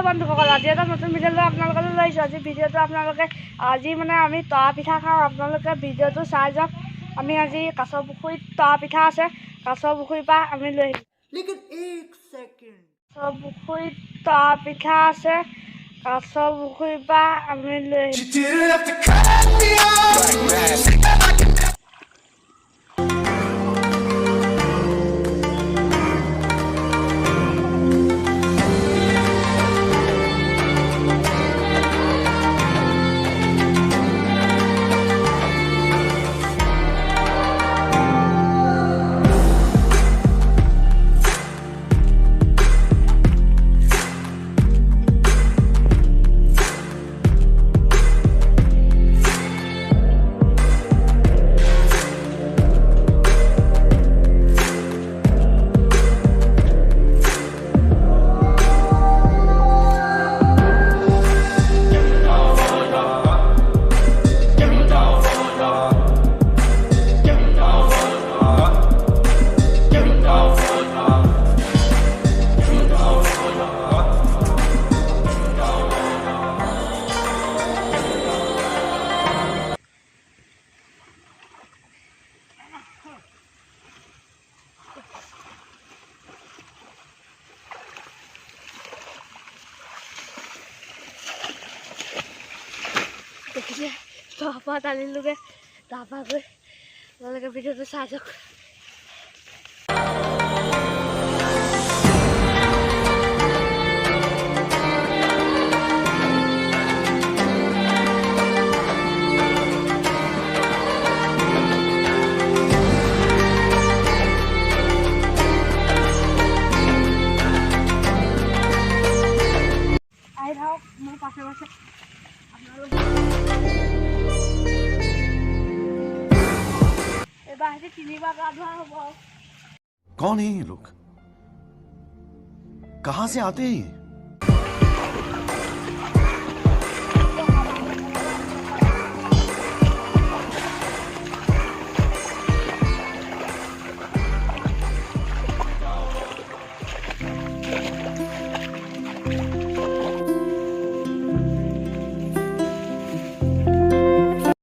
Hello' বন্ধুসকল, আজি এটা নতুন ভিডিঅ' লৈ আপোনালোকলৈ লৈ আহিছোঁ। আজি ভিডিঅ'টো আজি আমি তৰা পিঠা খাওঁ। আপোনালোকে ভিডিঅ'টো চাই যাওক। আমি আজি কাছৰ পুখুৰীত তৰা পিঠা আছে, কাছৰ পুখুৰীৰ পৰা আমি লৈ আহিছোঁ। কাছৰ পুখুৰীত তৰা পিঠা আছে, কাছৰ পুখুৰীৰ পৰা আমি লৈ আহিছোঁ। দেখিছে তাৰপৰা টানিলোগে, তাৰপৰা গৈ আপোনালোকে ভিডিঅ'টো চাই যাওক। আহি থাকক মোৰ পাছে পাছে আপোনালোক। कौन है ये लोग? कहां से आते हैं?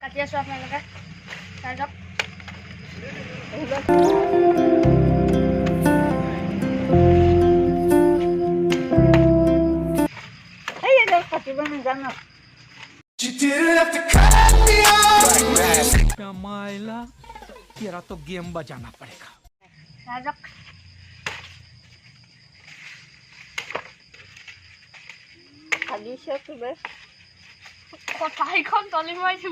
কাটি আছো আপোনালোকে চাই যাওক। কাটিব নাজানো। माइला तेरा तो गेम बजाना पड़ेगा। চাই যাওক। কাটিছে চবে, কটাইখন তলি মাৰিছো।